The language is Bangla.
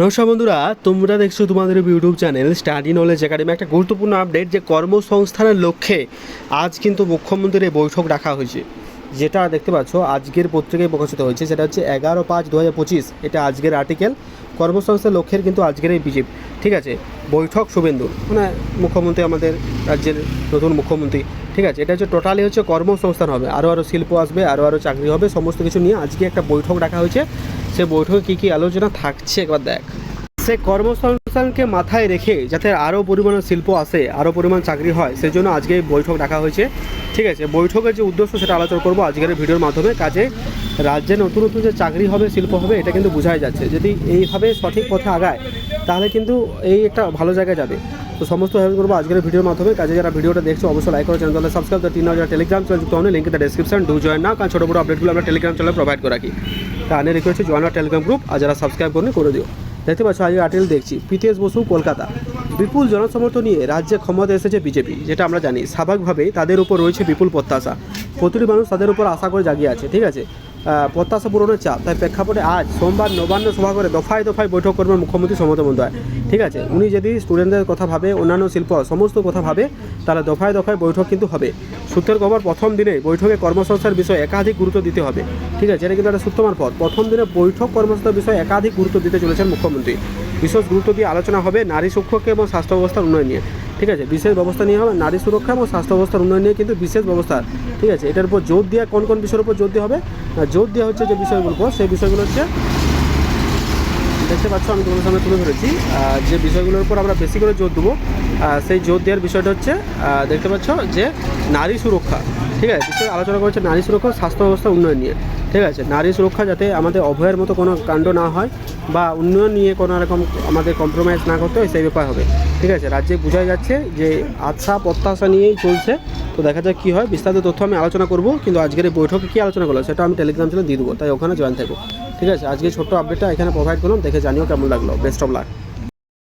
নমস্কার বন্ধুরা, তোমরা দেখছো তোমাদের YouTube channel study knowledge academy. একটা গুরুত্বপূর্ণ আপডেট যে কর্মসংস্থানের লক্ষ্যে আজ কিন্তু মুখ্যমন্ত্রীর বৈঠক ডাকা হয়েছে, যেটা দেখতে পাচ্ছ আজকের পত্রিকায় প্রকাশিত হয়েছে। সেটা হচ্ছে 11/5/2025, এটা আজকের আর্টিকেল। কর্মসংস্থান লক্ষ্যের কিন্তু আজকের এই বিজেপি, ঠিক আছে, বৈঠক শুভেন্দুর, মানে মুখ্যমন্ত্রী, আমাদের রাজ্যের নতুন মুখ্যমন্ত্রী, ঠিক আছে। এটা হচ্ছে টোটালি হচ্ছে কর্মসংস্থান হবে, আরও শিল্প আসবে, আরও চাকরি হবে, সমস্ত কিছু নিয়ে আজকে একটা বৈঠক ডাকা হয়েছে। সে বৈঠকে কী কী আলোচনা থাকছে একবার দেখ। সে কর্মসংস্থানকে মাথায় রেখে যাতে আরও পরিমাণে শিল্প আসে, আরও পরিমাণ চাকরি হয়, সেই জন্য আজকে এই বৈঠক ডাকা হয়েছে, ঠিক আছে। বৈঠকের যে উদ্দেশ্য সেটা আলোচনা করবো আজকের ভিডিওর মাধ্যমে। কাজে রাজ্যে নতুন নতুন যে চাকরি হবে, শিল্প হবে, এটা কিন্তু বোঝাই যাচ্ছে। যদি এইভাবে সঠিক পথে আগায় তাহলে কিন্তু এই একটা ভালো জায়গায় যাবে। তো সমস্ত হেল্প করবো আজকের ভিডিওর মাধ্যমে। কাজে যারা ভিডিওটা দেখছো অবশ্যই লাইক করো, চ্যানেলে সাবস্ক্রাইব করো। 3 যারা টেলিগ্রাম চ্যানেল যুক্ত হন, লিঙ্ক ডেসক্রিপশন ডু জয়েন না, কারণ ছোটো বড়ো আপডেটগুলো আমরা টেলিগ্রাম চ্যানেলে প্রোভাইড করে রাখি। তা আনে রেখেছি জয়েন টেলিগ্রাম গ্রুপ, আর যারা সাবস্ক্রাইব করে দিও। দেখতে পাচ্ছ আজকে আর্টিকেল দেখছি, প্রীতেশ বসু কলকাতা, বিপুল জনসমর্থন নিয়ে রাজ্যে ক্ষমতা এসেছে বিজেপি। যেটা আমরা জানি, স্বাভাবিকভাবেই তাদের উপর রয়েছে বিপুল প্রত্যাশা। প্রতিটি মানুষ তাদের উপর আশা করে জাগিয়ে আছে, ঠিক আছে, প্রত্যাশা পূরণের চাপ। তাই প্রেক্ষাপটে আজ সোমবার নবান্ন সভা করে দফায় দফায় বৈঠক করবেন মুখ্যমন্ত্রী মমতা বন্দ্যোপাধ্যায়, ঠিক আছে। উনি যদি স্টুডেন্টদের কথা ভাবে, অন্যান্য শিল্প সমস্ত কথা ভাবে, তাহলে দফায় দফায় বৈঠক কিন্তু হবে। সূত্রের খবর, প্রথম দিনে বৈঠকে কর্মসংস্থার বিষয়ে একাধিক গুরুত্ব দিতে হবে, ঠিক আছে। এটা কিন্তু একটা সূত্র মারফত প্রথম দিনে বৈঠক কর্মসংস্থার বিষয়ে একাধিক গুরুত্ব দিতে চলেছেন মুখ্যমন্ত্রী। বিশেষ গুরুত্ব দিয়ে আলোচনা হবে নারী সুরক্ষা এবং স্বাস্থ্য ব্যবস্থার উন্নয়ন নিয়ে, ঠিক আছে। বিশেষ ব্যবস্থা নিয়ে হবে নারী সুরক্ষা এবং স্বাস্থ্য ব্যবস্থার উন্নয়ন নিয়ে, কিন্তু বিশেষ ব্যবস্থা, ঠিক আছে। এটার উপর জোর দেওয়া, কোন কোন বিষয়ের উপর জোর দেওয়া হবে, জোর দেওয়া হচ্ছে যে বিষয়গুলোর উপর, সেই বিষয়গুলো হচ্ছে দেখতে পাচ্ছ আমি তোমাদের সামনে তুলে ধরেছি। যে বিষয়গুলোর উপর আমরা বেশি করে জোর দেবো, সেই জোর দেওয়ার বিষয়টা হচ্ছে দেখতে পাচ্ছ যে নারী সুরক্ষা, ঠিক আছে। বিষয়ে আলোচনা করেছে নারী সুরক্ষা, স্বাস্থ্য ব্যবস্থা উন্নয়ন নিয়ে, ঠিক আছে। নারী সুরক্ষা যাতে আমাদের অভয়ের মতো কোনো কাণ্ড না হয়, বা উন্নয়ন নিয়ে কোনো রকম আমাদের কম্প্রোমাইজ না করতে হয়, সেই ব্যাপার হবে, ঠিক আছে। রাজ্যে বোঝাই যাচ্ছে যে আশা প্রত্যাশা নিয়েই চলছে। তো দেখা যাক কী হয়, বিস্তারিত তথ্য আমি আলোচনা করবো, কিন্তু আজকের এই বৈঠকে কী আলোচনা করলো সেটা আমি টেলিগ্রাম চ্যানেলে দিয়ে দেবো, তাই ওখানে জয়েন থাকবো, ঠিক আছে। আজকে ছোট্ট আপডেটটা এখানে প্রোভাইড করলাম, দেখে জানিও কেমন লাগলো। Best of luck.